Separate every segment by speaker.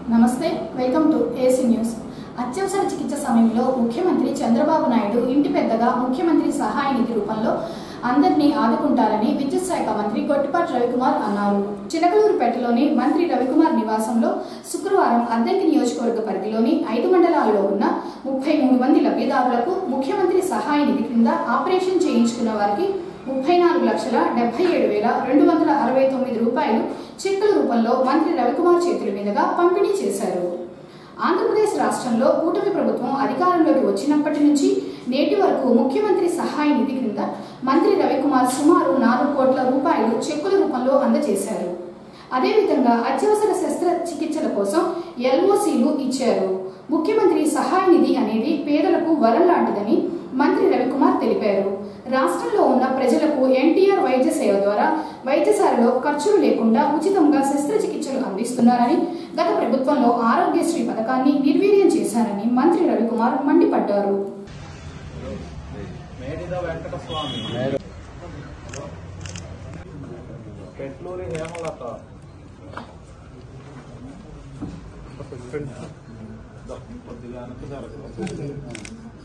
Speaker 1: నమస్తే, welcome to AC news. అత్యవసర చికిత్స సమయంలో ముఖ్యమంత్రి చంద్రబాబు నాయుడు ఇంటి పెద్దగా ముఖ్యమంత్రి సహాయ నిధి రూపంలో అందరినీ ఆదుకుంటారని విద్యుత్ శాఖ మంత్రి గొట్టిపాటి రవికుమార్ అన్నారు. చిలకలూరుపేటలోని మంత్రి రవికుమార్ నివాసంలో శుక్రవారం అద్దంకి నియోజకవర్గ పరిధిలోని 5 మండలాల్లో ఉన్న 33 మంది లబ్ధిదారులకు ముఖ్యమంత్రి సహాయ నిధి కింద ఆపరేషన్ చేయించుకున్న వారికి 34,77,269 రూపాయలు చెక్కుల రూపంలో మంత్రి రవికుమార్ చేతుల మీదుగా పంపిణీ చేశారు. ఆంధ్రప్రదేశ్ రాష్ట్రంలో కూటమి ప్రభుత్వం అధికారంలోకి వచ్చినప్పటి నుంచి నేటి వరకు ముఖ్యమంత్రి సహాయ నిధి కింద మంత్రి రవికుమార్ సుమారు 4 కోట్ల రూపాయలు చెక్కుల రూపంలో అందజేశారు. అదేవిధంగా అత్యవసర శస్త్రచికిత్సల కోసం LOCలు ఇచ్చారు. ముఖ్యమంత్రి సహాయ నిధి అనేది పేదలకు వరం లాంటిదని మంత్రి రవికుమార్ తెలిపారు. రాష్ట్రంలో ఉన్న ప్రజలకు NTR వైద్య సేవ ద్వారా వైద్యశాలలో ఖర్చులు లేకుండా ఉచితంగా శస్త్రచికిత్సలు అందిస్తున్నారని, గత ప్రభుత్వంలో ఆరోగ్యశ్రీ పథకాన్ని నిర్వీర్యం చేశారని మంత్రి రవికుమార్ మండిపడ్డారు.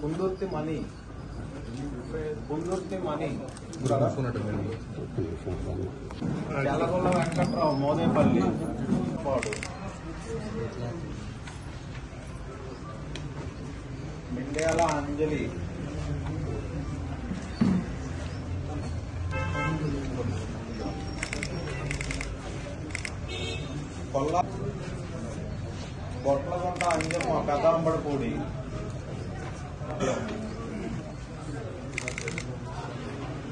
Speaker 2: కుందుర్తి మణి చల్లగొల్ల వెంకట్రావు మోదేపల్లి పాడు మిండ్యాల అంజలి బొట్లగుంట అంజమ్మ పెదాంబడపూడి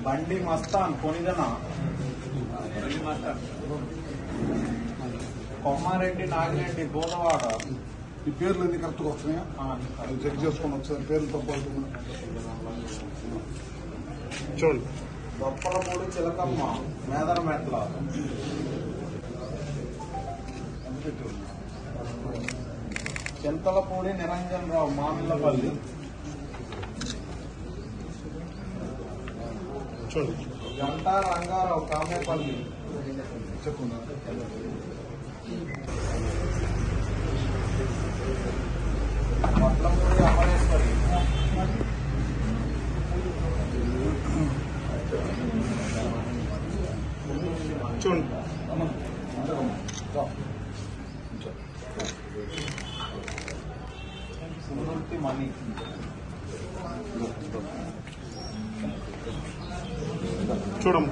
Speaker 2: బండి మస్తాన్ కొనిదన కొమ్మారెడ్డి నాగిరెడ్డి బోధవాడ.
Speaker 3: ఈ పేర్లు ఎన్ని కరెక్ట్గా వస్తున్నాయా అది చెక్ చేసుకుని ఒకసారి పేర్లు తప్పవుతుంది చూడండి.
Speaker 2: దొప్పలమూడి చిలకమ్మ మేదరమెట్ల చింతలపూడి నిరంజన్ రావు మామిళ్ళపల్లి గంటా రంగారావు కామేపల్లి
Speaker 3: చెప్పున్నా
Speaker 2: పట్లమూడి అమరేశ్వరి
Speaker 3: చూడండి.
Speaker 2: కుందుర్తి మణి
Speaker 3: చూడము.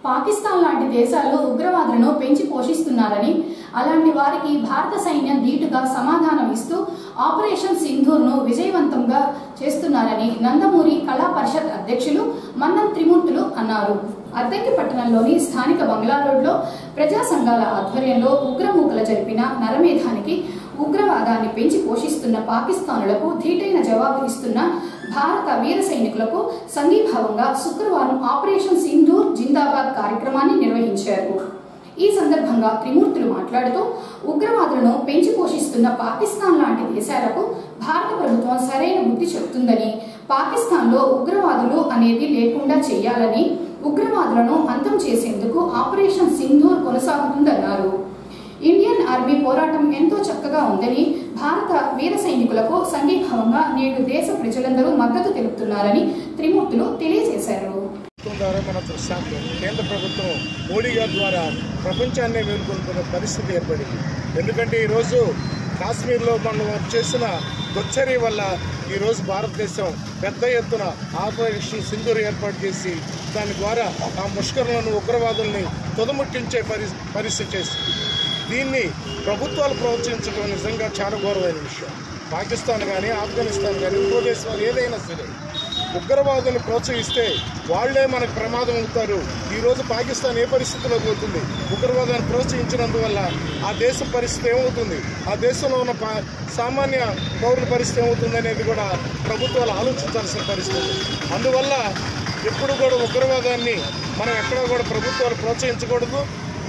Speaker 1: పాకిస్తాన్ లాంటి దేశాలు ఉగ్రవాదులను పెంచి పోషిస్తున్నారని, అలాంటి వారికి భారత సైన్యం ధీటుగా సమాధానం ఇస్తూ ఆపరేషన్ సింధూర్ను విజయవంతంగా చేస్తున్నారని నందమూరి కళా పరిషత్ అధ్యక్షులు మన్నం త్రిమూర్తులు అన్నారు. అద్దంకి పట్టణంలోని స్థానిక బంగ్లా రోడ్లో ప్రజా సంఘాల ఆధ్వర్యంలో ఉగ్రమూకలు జరిపిన నరమేధానికి ఉగ్రవాదాన్ని పెంచి పోషిస్తున్న పాకిస్తానులకు ధీటైన జవాబు ఇస్తున్న భారత వీర సైనికులకు సంఘీభావంగా శుక్రవారం ఆపరేషన్ సింధూర్ జిందాబాద్ కార్యక్రమాన్ని నిర్వహించారు. ఈ సందర్భంగా త్రిమూర్తులు మాట్లాడుతూ ఉగ్రవాదులను పెంచి పోషిస్తున్న పాకిస్తాన్ లాంటి దేశాలకు భారత ప్రభుత్వం సరైన బుద్ధి చెబుతుందని, పాకిస్తాన్లో ఉగ్రవాదులు అనేది లేకుండా చేయాలని, ఉగ్రవాదులను అంతం చేసేందుకు ఆపరేషన్ సింధూర్ కొనసాగుతుందన్నారు. ఇండియన్ ఆర్మీ పోరాటం ఎంతో చక్కగా ఉందని, భారత వీర సైనికులకు సంఘీభావంగా నేడు దేశ ప్రజలందరూ మద్దతు తెలుపుతున్నారని త్రిమూర్తులు తెలియజేశారు.
Speaker 4: మన దృష్టాంతం కేంద్ర ప్రభుత్వం మోడీ గారి ద్వారా ప్రపంచాన్ని మేల్కొల్పుకునే పరిస్థితి ఏర్పడింది. ఎందుకంటే ఈరోజు కాశ్మీర్లో మనం చేసిన దుశ్చర్య వల్ల ఈరోజు భారతదేశం పెద్ద ఎత్తున ఆపరేషన్ సింధూర్ ఏర్పాటు చేసి దాని ద్వారా ఆ ముష్కరులను ఉగ్రవాదుల్ని తుదముట్టించే పరిస్థితి చేసింది. దీన్ని ప్రభుత్వాలు ప్రోత్సహించడం నిజంగా చాలా ఘోరమైన విషయం. పాకిస్తాన్ కానీ ఆఫ్ఘనిస్తాన్ కానీ ఇంకో దేశాలు ఏదైనా సరే ఉగ్రవాదులను ప్రోత్సహిస్తే వాళ్లే మనకు ప్రమాదం అవుతారు. ఈరోజు పాకిస్తాన్ ఏ పరిస్థితిలో పోతుంది? ఉగ్రవాదాన్ని ప్రోత్సహించినందువల్ల ఆ దేశం పరిస్థితి ఏమవుతుంది, ఆ దేశంలో ఉన్న సామాన్య పౌరుల పరిస్థితి ఏమవుతుంది అనేది కూడా ప్రభుత్వాలు ఆలోచించాల్సిన పరిస్థితి. అందువల్ల ఎప్పుడు కూడా ఉగ్రవాదాన్ని మనం ఎక్కడా కూడా ప్రభుత్వాలు ప్రోత్సహించకూడదు.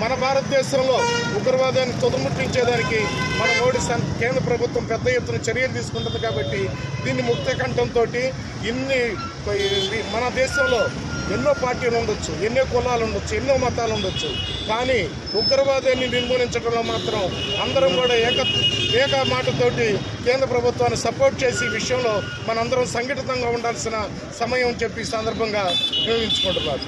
Speaker 4: మన భారతదేశంలో ఉగ్రవాదాన్ని తుదముట్టించేదానికి మన మోడీ కేంద్ర ప్రభుత్వం పెద్ద ఎత్తున చర్యలు తీసుకుంటుంది. కాబట్టి దీన్ని ముక్త కంఠంతో మన దేశంలో ఎన్నో పార్టీలు ఉండొచ్చు, ఎన్నో కులాలు ఉండొచ్చు, ఎన్నో మతాలు ఉండొచ్చు, కానీ ఉగ్రవాదాన్ని నిర్మూలించడంలో మాత్రం అందరం కూడా ఏక మాటతోటి కేంద్ర ప్రభుత్వాన్ని సపోర్ట్ చేసి ఈ విషయంలో మనందరం సంఘటితంగా ఉండాల్సిన సమయం చెప్పి ఈ సందర్భంగా వినియోగించుకుంటున్నాం.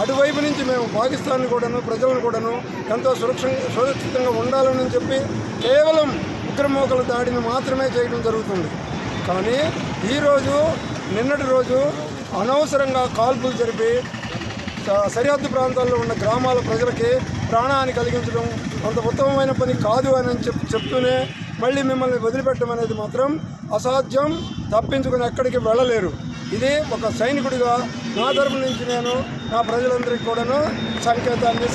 Speaker 5: అటువైపు నుంచి మేము పాకిస్తాన్ కూడాను ప్రజలను కూడాను ఎంతో సురక్షితంగా ఉండాలని చెప్పి కేవలం ఉగ్రమూకల దాడిని మాత్రమే చేయడం జరుగుతుంది. కానీ ఈరోజు నిన్నటి రోజు అనవసరంగా కాల్పులు జరిపి సరిహద్దు ప్రాంతాల్లో ఉన్న గ్రామాల ప్రజలకి ప్రాణాన్ని కలిగించడం అంత ఉత్తమమైన పని కాదు అని చెప్తూనే మళ్ళీ మిమ్మల్ని వదిలిపెట్టడం అనేది మాత్రం అసాధ్యం. తప్పించుకుని ఎక్కడికి వెళ్ళలేరు. ఇది ఒక సైనికుడిగా నా తరపు నుంచి నేను నా ప్రజలందరికీ కూడాను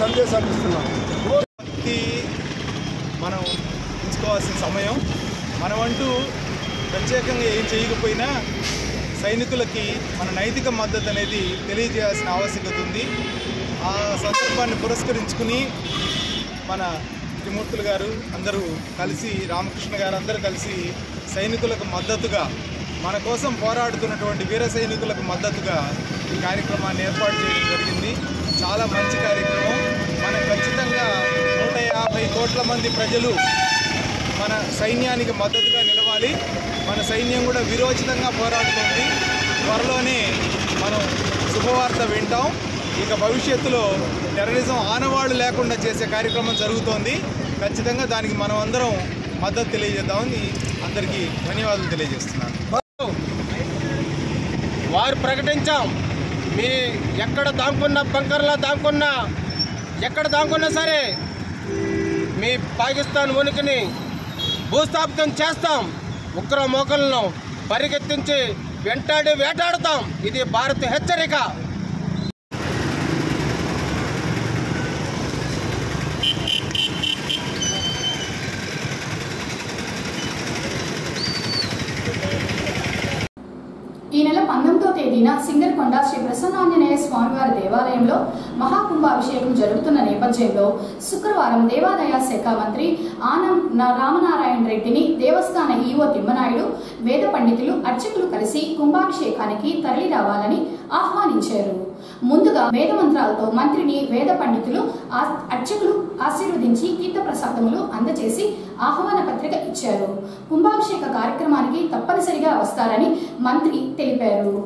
Speaker 5: సందేశాన్ని ఇస్తున్నాను.
Speaker 2: మనం ఎంచుకోవాల్సిన సమయం. మనమంటూ ప్రత్యేకంగా ఏం చేయకపోయినా సైనికులకి మన నైతిక మద్దతు అనేది తెలియజేయాల్సిన ఆవశ్యకత ఉంది. ఆ సందర్భాన్ని పురస్కరించుకుని మన త్రిమూర్తులు గారు అందరూ కలిసి, రామకృష్ణ గారు అందరూ కలిసి సైనికులకు మద్దతుగా, మన కోసం పోరాడుతున్నటువంటి వీర సైనికులకు మద్దతుగా ఈ కార్యక్రమాన్ని ఏర్పాటు చేయడం జరిగింది. చాలా మంచి కార్యక్రమం. మనం ఖచ్చితంగా 150 కోట్ల మంది ప్రజలు మన సైన్యానికి మద్దతుగా నిలవాలి. మన సైన్యం కూడా విరోచితంగా పోరాడుతోంది. త్వరలోనే మనం శుభవార్త వింటాం. ఇక భవిష్యత్తులో టెర్రరిజం ఆనవాళ్లు లేకుండా చేసే కార్యక్రమం జరుగుతోంది. ఖచ్చితంగా దానికి మనం అందరం మద్దతు తెలియజేద్దామని అందరికీ ధన్యవాదాలు తెలియజేస్తున్నాను.
Speaker 6: వారు ప్రకటించాం, మీ ఎక్కడ దాంకున్న బంకర్లా దాంకున్నా, ఎక్కడ దాంకున్నా సరే మీ పాకిస్తాన్ ఉనికిని భూస్థాపితం చేస్తాం. ఉగ్ర మోకలను పరిగెత్తించి వేటాడుతాం. ఇది భారత హెచ్చరిక.
Speaker 1: ఈ నెల 19వ తేదీన సింగరకొండ శ్రీ ప్రసన్నాంజనేయ స్వామివారి దేవాలయంలో మహాకుంభాభిషేకం జరుగుతున్న నేపథ్యంలో శుక్రవారం దేవాదాయ శాఖ మంత్రి ఆనం రామనారాయణ రెడ్డిని దేవస్థాన ఈవో తిమ్మనాయుడు, వేద పండితులు, అర్చకులు కలిసి కుంభాభిషేకానికి తరలి రావాలని ఆహ్వానించారు. ముందుగా వేద మంత్రాలతో మంత్రిని వేద పండితులు, అర్చకులు ఆశీర్వదించి తీర్థ ప్రసాదములు అందజేసి ఆహ్వాన పత్రిక ఇచ్చారు. కుంభాభిషేక కార్యక్రమానికి తప్పనిసరిగా వస్తారని మంత్రి తెలిపారు.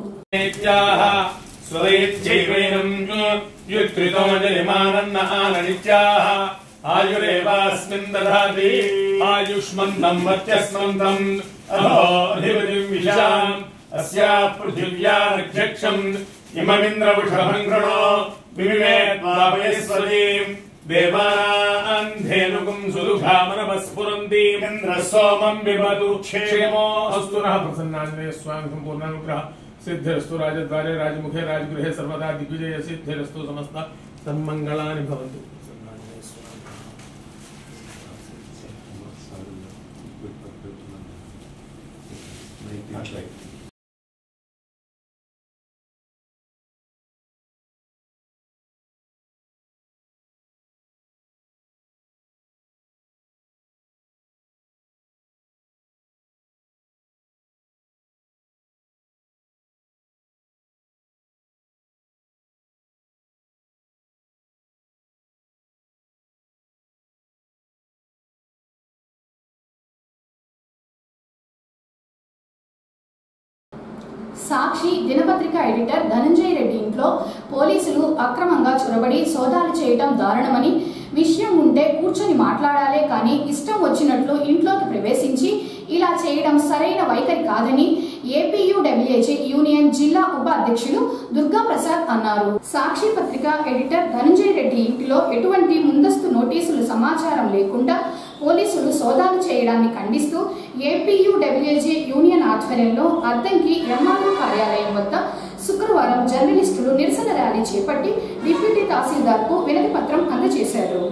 Speaker 7: ఇమమింద్రవృషభంగృణో వివివేద్వాపయస్వదీం దేవానాంధేనుకం సుదుఘామనపస్ఫురంతి ఇంద్ర సోమం విమదు క్షేమో అస్తు నః. ప్రసన్నాంజనేయ స్వామి సంపూర్ణానుగ్రహ సిద్ధిరస్తు. రాజద్వారే రాజముఖే రాజగృహే సర్వదా దిగ్విజయ సిద్ధిరస్తు. సమస్త సన్మంగళాని భవంతు. ప్రసన్నాంజనేయ స్వామి.
Speaker 1: సాక్షి దినపత్రిక ఎడిటర్ ధనంజయ రెడ్డి ఇంట్లో పోలీసులు అక్రమంగా చొరబడి సోదాలు చేయటం దారుణమని, విషయం ఉంటే కూర్చొని మాట్లాడాలే కానీ ఇష్టం వచ్చినట్లు ఇంట్లోకి ప్రవేశించి ఇలా చేయడం సరైన వైఖరి కాదని ఏపీయూడబ్ల్యూజే యూనియన్ జిల్లా ఉపాధ్యక్షులు దుర్గా ప్రసాద్ అన్నారు. సాక్షి పత్రిక ఎడిటర్ ధనంజయ రెడ్డి ఇంటిలో ఎటువంటి ముందస్తు నోటీసులు సమాచారం లేకుండా పోలీసులు సోదాలు చేయడాన్ని ఖండిస్తూ ఏపీయూడబ్ల్యూజే యూనియన్ ఆధ్వర్యంలో అద్దంకి ఎంఆర్ఓ కార్యాలయం వద్ద శుక్రవారం జర్నలిస్టులు నిరసన ర్యాలీ చేపట్టి డిప్యూటీ తహసీల్దార్కు వినతి పత్రం అందజేశారు.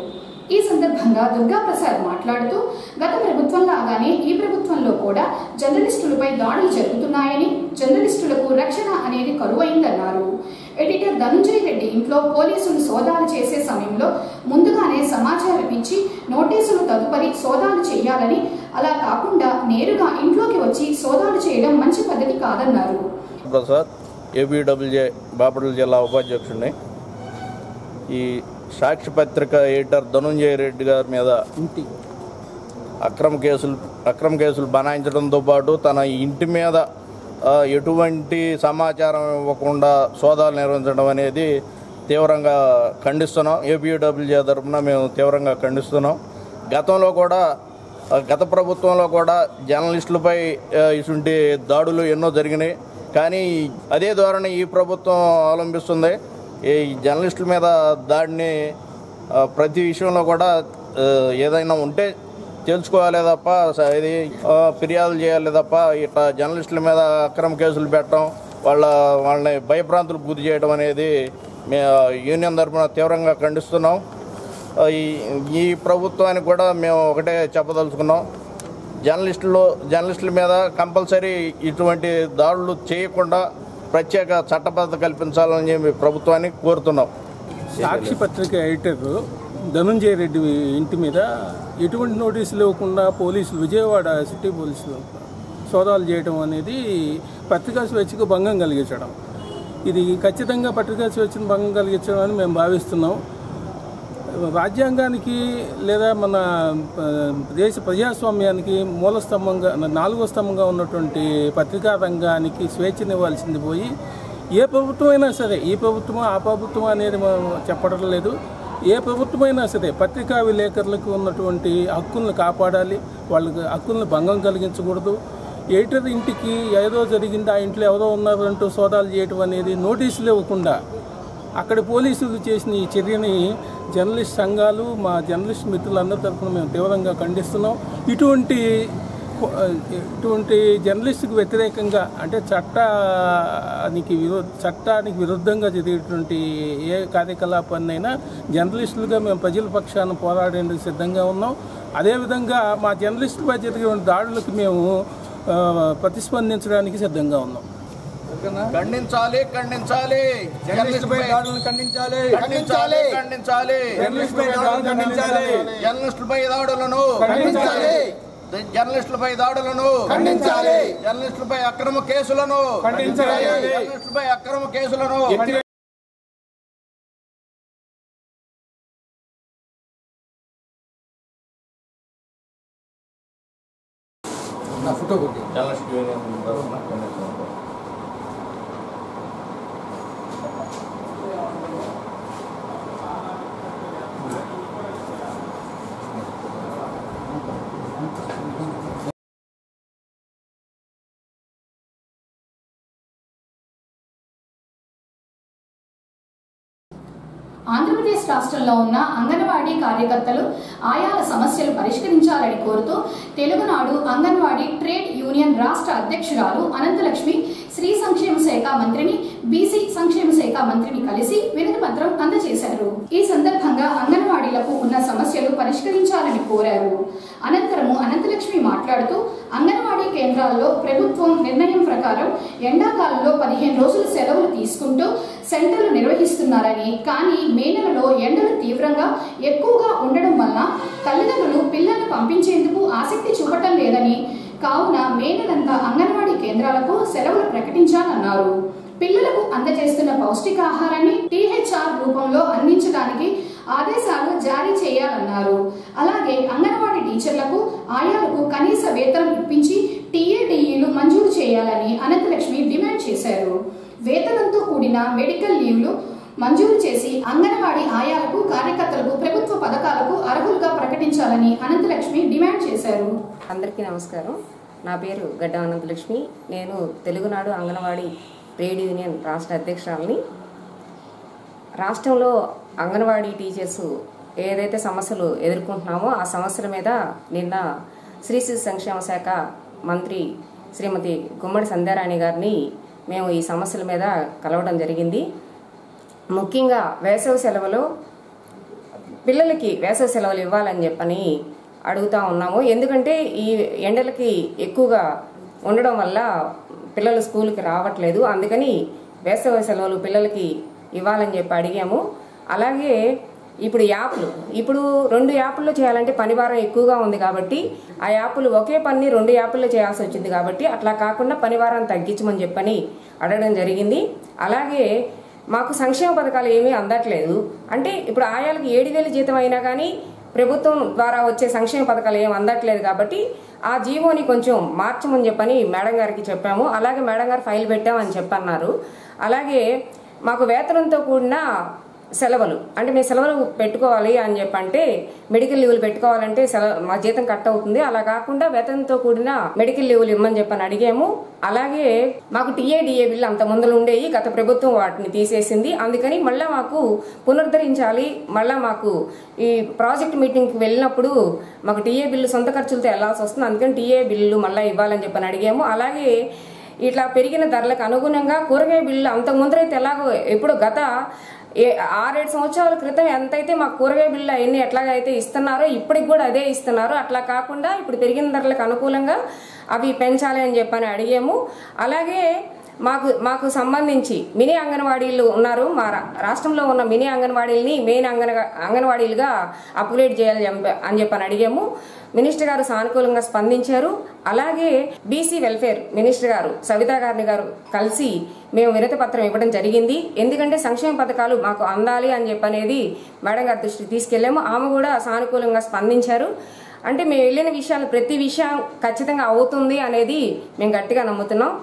Speaker 1: ఈ సందర్భంగా దుర్గా ప్రసాద్ మాట్లాడుతూ గత ప్రభుత్వం లాగానే ఈ ప్రభుత్వంలో కూడా జర్నలిస్టులపై దాడులు జరుగుతున్నాయని, జర్నలిస్టులకు రక్షణ అనేది కరువైందన్నారు. ఎడిటర్ ధనంజయ రెడ్డి ఇంట్లో పోలీసులు సోదాలు చేసే సమయంలో ముందుగానే సమాచారం ఇచ్చి నోటీసులు తదుపరి సోదాలు చేయాలని, అలా కాకుండా నేరుగా ఇంట్లోకి వచ్చి సోదాలు చేయడం మంచి పద్ధతి కాదన్నారు.
Speaker 8: ఏబీడబ్ల్యూజే బాపట్ల జిల్లా ఉపాధ్యక్షుడిని. ఈ సాక్షి పత్రిక ఎడిటర్ ధనుంజయ రెడ్డి గారి మీద అక్రమ కేసులు బనాయించడంతో పాటు తన ఇంటి మీద ఎటువంటి సమాచారం ఇవ్వకుండా సోదాలు నిర్వహించడం అనేది తీవ్రంగా ఖండిస్తున్నాం. ఏబీడబ్ల్యూజే తరఫున మేము తీవ్రంగా ఖండిస్తున్నాం. గత ప్రభుత్వంలో కూడా జర్నలిస్టులపై ఇటువంటి దాడులు ఎన్నో జరిగినాయి. కానీ అదే ధోరణి ఈ ప్రభుత్వం అవలంబిస్తుంది. ఈ జర్నలిస్టుల మీద దాడిని ప్రతి విషయంలో కూడా ఏదైనా ఉంటే తెలుసుకోవాలి తప్ప, ఇది ఫిర్యాదులు చేయాలి తప్ప ఇట్లా జర్నలిస్టుల మీద అక్రమ కేసులు పెట్టడం, వాళ్ళని భయభ్రాంతులకు గురి చేయడం అనేది యూనియన్ తరఫున తీవ్రంగా ఖండిస్తున్నాం. ఈ ప్రభుత్వానికి కూడా మేము ఒకటే చెప్పదలుచుకున్నాం, జర్నలిస్టుల మీద కంపల్సరీ ఇటువంటి దాడులు చేయకుండా ప్రత్యేక చట్టబద్ధత కల్పించాలని చెప్పి ప్రభుత్వాన్ని కోరుతున్నాం.
Speaker 9: సాక్షి పత్రిక ఎడిటర్ ధనుంజయ రెడ్డి ఇంటి మీద ఎటువంటి నోటీసులు ఇవ్వకుండా పోలీసులు, విజయవాడ సిటీ పోలీసులు సోదాలు చేయడం అనేది పత్రికా స్వేచ్ఛకు భంగం కలిగించడం. ఇది ఖచ్చితంగా పత్రికా స్వేచ్ఛను భంగం కలిగించడం అని మేము భావిస్తున్నాం. రాజ్యాంగానికి లేదా మన దేశ ప్రజాస్వామ్యానికి మూలస్తంభంగా, 4వ స్తంభంగా ఉన్నటువంటి పత్రికా రంగానికి స్వేచ్ఛనివ్వాల్సింది పోయి ఏ ప్రభుత్వమైనా సరే, ఈ ప్రభుత్వం ఆ ప్రభుత్వం అనేది చెప్పడం లేదు, ఏ ప్రభుత్వమైనా సరే పత్రికా విలేకరులకు ఉన్నటువంటి హక్కులను కాపాడాలి, వాళ్ళకి హక్కులను భంగం కలిగించకూడదు. ఎడిటర్ ఇంటికి ఏదో జరిగింది, ఆ ఇంట్లో ఎవరో ఉన్నారంటూ సోదాలు చేయడం అనేది నోటీసులు ఇవ్వకుండా అక్కడ పోలీసులు చేసిన ఈ చర్యని జర్నలిస్ట్ సంఘాలు, మా జర్నలిస్ట్ మిత్రులందరి తరఫున మేము తీవ్రంగా ఖండిస్తున్నాం. ఇటువంటి జర్నలిస్టుకు వ్యతిరేకంగా, అంటే చట్టానికి విరుద్ధంగా జరిగేటువంటి ఏ కార్యకలాపాన్నైనా జర్నలిస్టులుగా మేము ప్రజల పక్షాన పోరాడేందుకు సిద్ధంగా ఉన్నాం. అదేవిధంగా మా జర్నలిస్టులపై జరిగే దాడులకు మేము ప్రతిస్పందించడానికి సిద్ధంగా ఉన్నాం.
Speaker 8: ఖండించాలి ఖండించాలి జర్నలిస్టులపై దాడులను ఖండించాలి ఖండించాలి ఖండించాలి జర్నలిస్టులపై దాడులను ఖండించాలి జర్నలిస్టులపై దాడులను ఖండించాలి జర్నలిస్టులపై అక్రమ కేసులను ఖండించాలి జర్నలిస్టులపై అక్రమ కేసులను నా ఫోటో జర్నలిస్ట్ యూనియన్
Speaker 1: ఆంధ్రప్రదేశ్ రాష్ట్రంలో ఉన్న అంగన్వాడీ కార్యకర్తలు ఆయాల సమస్యలు పరిష్కరించాలని కోరుతూ తెలుగునాడు అంగన్వాడీ ట్రేడ్ యూనియన్ రాష్ట్ర అధ్యక్షురాలు అనంతలక్ష్మి స్త్రీ సంక్షేమ శాఖ మంత్రిని, బీసీ సంక్షేమ శాఖ మంత్రిని కలిసి వినతి పత్రం అందజేశారు. ఈ సందర్భంగా అంగన్వాడీలకు ఉన్న సమస్యలు పరిష్కరించాలని కోరారు. అనంతరము అనంతలక్ష్మి మాట్లాడుతూ అంగన్వాడీ కేంద్రాల్లో ప్రభుత్వం నిర్ణయం ప్రకారం ఎండాకాలంలో 15 రోజులు సెలవులు తీసుకుంటూ సెంటర్లు నిర్వహిస్తున్నారని, కానీ మే నెలలో ఎండలు తీవ్రంగా ఎక్కువగా ఉండడం వల్ల తల్లిదండ్రులు పిల్లలను పంపించేందుకు ఆసక్తి చూపటం లేదని, కావున మే నెలంతా అంగన్వాడీ కేంద్రాలకు సెలవులు ప్రకటించాలన్నారు. పిల్లలకు అందజేస్తున్న పౌష్టికాహారాన్ని THR రూపంలో అందించడానికి ఆదేశాలు జారీ చేయాలన్నారు. అలాగే అంగన్వాడీ టీచర్లకు, ఆయాలకు కనీస వేతనం ఇప్పించి TADEలు మంజూరు చేయాలని అనంతలక్ష్మి డిమాండ్ చేశారు. వేతనంతో కూడిన మెడికల్ లీవ్లు మంజూరు చేసి అంగన్వాడీ ఆయాలకు, కార్యకర్తలకు ప్రభుత్వ పథకాలకు అర్హులుగా ప్రకటించాలని అనంతలక్ష్మి డిమాండ్ చేశారు.
Speaker 10: అందరికీ నమస్కారం. నా పేరు గడ్డ అనంతలక్ష్మి. నేను తెలుగునాడు అంగన్వాడీ ట్రేడ్ యూనియన్ రాష్ట్ర అధ్యక్షురాలిని. రాష్ట్రంలో అంగన్వాడీ టీచర్స్ ఏదైతే సమస్యలు ఎదుర్కొంటున్నామో ఆ సమస్యల మీద నిన్న స్త్రీ శిశు సంక్షేమ శాఖ మంత్రి శ్రీమతి గుమ్మడి సంధ్యారాణి గారిని మేము ఈ సమస్యల మీద కలవడం జరిగింది. ముఖ్యంగా వేసవి సెలవులు, పిల్లలకి వేసవి సెలవులు ఇవ్వాలని చెప్పని అడుగుతూ ఉన్నాము. ఎందుకంటే ఈ ఎండలకి ఎక్కువగా ఉండడం వల్ల పిల్లలు స్కూల్కి రావట్లేదు, అందుకని వేసవి సెలవులు పిల్లలకి ఇవ్వాలని చెప్పి అడిగాము. అలాగే ఇప్పుడు 2 యాప్ల్లో చేయాలంటే పని భారం ఎక్కువగా ఉంది కాబట్టి ఆ యాప్లు ఒకే పని 2 యాప్ల్లో చేయాల్సి వచ్చింది కాబట్టి అట్లా కాకుండా పని భారాన్ని తగ్గించమని చెప్పని అడగడం జరిగింది. అలాగే మాకు సంక్షేమ పథకాలు ఏమీ అందట్లేదు. అంటే ఇప్పుడు ఆయాలకు 7,000 జీతం అయినా కానీ ప్రభుత్వం ద్వారా వచ్చే సంక్షేమ పథకాలు ఏమి అందట్లేదు కాబట్టి ఆ జీవోని కొంచెం మార్చమని చెప్పని మేడం గారికి చెప్పాము. అలాగే మేడం గారు ఫైల్ పెట్టామని చెప్పన్నారు. అలాగే మాకు వేతనంతో కూడిన సెలవులు అంటే మేము సెలవులు పెట్టుకోవాలి అని చెప్పంటే మెడికల్ లీవులు పెట్టుకోవాలంటే మా జీతం కట్ అవుతుంది. అలా కాకుండా వేతనంతో కూడిన మెడికల్ లీవులు ఇమ్మని చెప్పని అడిగాము. అలాగే మాకు టీఏ బిల్లు అంత ముందులు ఉండేవి, గత ప్రభుత్వం వాటిని తీసేసింది. అందుకని మళ్ళీ మాకు పునరుద్ధరించాలి. మళ్ళీ మాకు ఈ ప్రాజెక్ట్ మీటింగ్కి వెళ్ళినప్పుడు మాకు టీఏ బిల్లు సొంత ఖర్చులతో వెళ్లాల్సి వస్తుంది. అందుకని టీఏ బిల్లు మళ్ళీ ఇవ్వాలని చెప్పని అడిగాము. అలాగే ఇట్లా పెరిగిన ధరలకు అనుగుణంగా కూరగాయ బిల్లు అంతకు ముందరైతే ఎలాగో ఎప్పుడు గత 6-7 సంవత్సరాల క్రితం ఎంతైతే మాకు కూరగాయ బిల్లు అవన్నీ ఎట్లాగైతే ఇస్తున్నారో ఇప్పటికి కూడా అదే ఇస్తున్నారు. అట్లా కాకుండా ఇప్పుడు పెరిగిన ధరలకు అనుకూలంగా అవి పెంచాలి అని చెప్పని అడిగాము. అలాగే మాకు సంబంధించి మినీ అంగన్వాడీలు ఉన్నారు. మా రాష్ట్రంలో ఉన్న మినీ అంగన్వాడీలని మెయిన్ అంగన్వాడీలుగా అప్గ్రేడ్ చేయాలి అని చెప్పని అడిగాము. మినిస్టర్ గారు సానుకూలంగా స్పందించారు. అలాగే బీసీ వెల్ఫేర్ మినిస్టర్ గారు సవితా గారిని కలిసి మేము వినతి పత్రం ఇవ్వడం జరిగింది. ఎందుకంటే సంక్షేమ పథకాలు మాకు అందాలి అని చెప్పనేది మేడం గారి దృష్టికి తీసుకెళ్లాము. ఆమె కూడా సానుకూలంగా స్పందించారు. అంటే మేము వెళ్ళిన విషయాలు ప్రతి విషయం ఖచ్చితంగా అవుతుంది అనేది మేము గట్టిగా నమ్ముతున్నాం.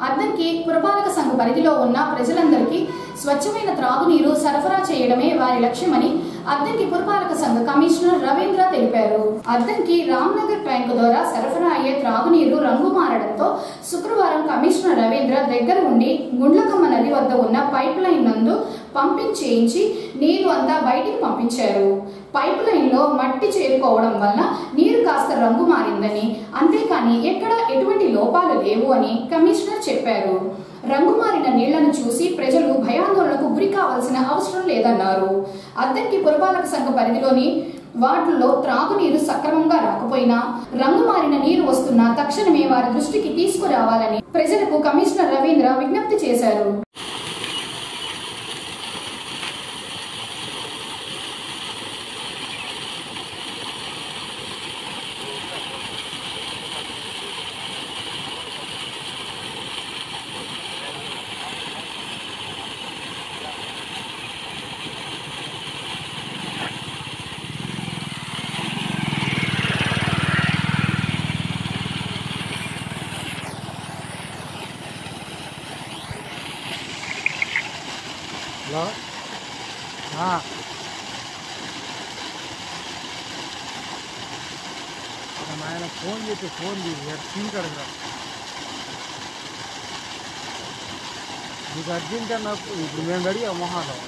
Speaker 1: అద్దంకి పురపాలక సంఘ పరిధిలో ఉన్న ప్రజలందరికీ స్వచ్ఛమైన త్రాగునీరు సరఫరా చేయడమే వారి లక్ష్యమని అద్దంకి పురపాలక సంఘ కమిషనర్ రవీంద్ర తెలిపారు. అద్దంకి రామ్నగర్ ట్యాంకు ద్వారా సరఫరా అయ్యే త్రాగునీరు రంగు మారడంతో శుక్రవారం కమిషనర్ రవీంద్ర దగ్గర ఉండి గుండ్లకమ్మ నది వద్ద ఉన్న పైప్ లైన్ నందు పంపింగ్ చేయించి నీరు అంతా బయటికి పంపించారు. పైప్ లైన్ లో మట్టి చేరుకోవడం వల్ల నీరు కాస్త రంగు మారిందని, అంతేకాని ఎక్కడ ఎటువంటి లోపాలు లేవు అని కమిషనర్ చెప్పారు. రంగు మారిన నీళ్లను చూసి ప్రజలు భయాందోళనకు గురి కావాల్సిన అవసరం లేదన్నారు. అద్దంకి పురపాలక సంఘ పరిధిలోని వార్డుల్లో త్రాగునీరు సక్రమంగా రాకపోయినా రంగు మారిన నీరు వస్తున్నా తక్షణమే వారి దృష్టికి తీసుకురావాలని ప్రజలకు కమిషనర్ రవీంద్ర విజ్ఞప్తి చేశారు.
Speaker 11: హలో ఆయన ఫోన్ చేసి ఫోన్ తీసి సీన్ కడగరా నీకు అర్జెంట్ నాకు ఇప్పుడు మేము అడిగా మొహాలో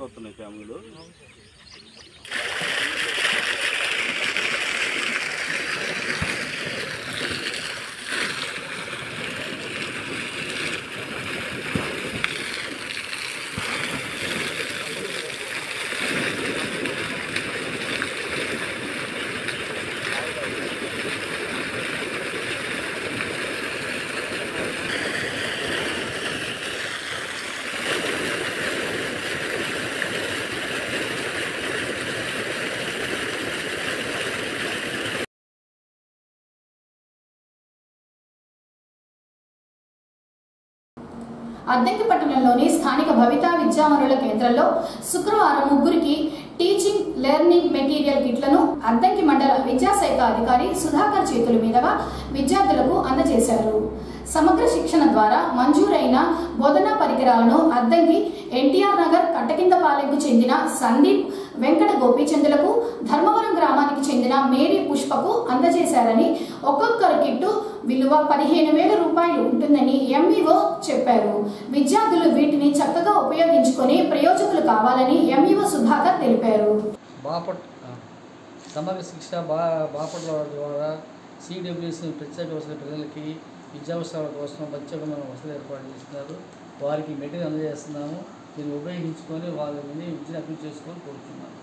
Speaker 8: వస్తున్నాయి ఫ్యామిలీలో.
Speaker 1: అద్దంకి పట్టణంలోని స్థానిక భవితా విద్యావనుల కేంద్రంలో శుక్రవారం ముగ్గురికి టీచింగ్ లెర్నింగ్ మెటీరియల్ కిట్లను అద్దంకి మండల విద్యాశాఖ అధికారి సుధాకర్ చేతుల మీదుగా విద్యార్థులకు అందజేశారు. సమగ్ర శిక్షణ ద్వారా మంజూరైన బోధనా పరికరాలను అద్దంకి ఎన్టీఆర్ నగర్ కట్టకిందపాలెంకు చెందిన సందీప్ వెంకట గోపీచందులకు, ధర్మవరం గ్రామానికి చెందిన మేరీ పుష్పకు అందజేశారని, ఒక్కొక్కరి కిట్టు విలువ 15,000 రూపాయలు ఉంటుందని ఎంఈఓ చెప్పారు. విద్యార్థులు వీటిని చక్కగా ఉపయోగించుకొని ప్రయోజకులు కావాలని ఎంఈఓ సుధాకర్ తెలిపారు.
Speaker 12: సమగ్ర శిక్ష బాపట్ల ద్వారా సిడబ్ల్యూఎస్ ప్రత్యేక వసతుల పిల్లలకి విద్యావసరాల కోసం ప్రత్యేకమైన వసతులు ఏర్పాటు చేస్తున్నారు. వారికి మెటీరియల్ అందజేస్తున్నాము. దీన్ని ఉపయోగించుకొని వాళ్ళని విద్యను అభివృద్ధి చేసుకొని కోరుతున్నాను.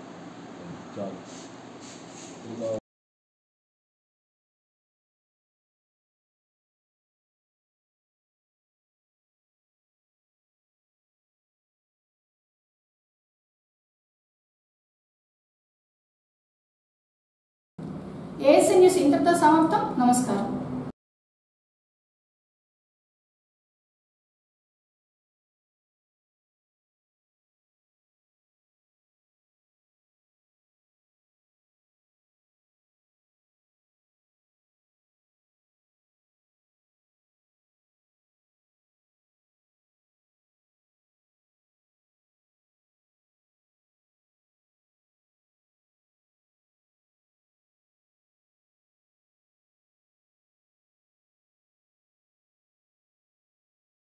Speaker 1: ఏఎస్ఎన్ న్యూస్ ఇంతటితో సమాప్తం. నమస్కారం.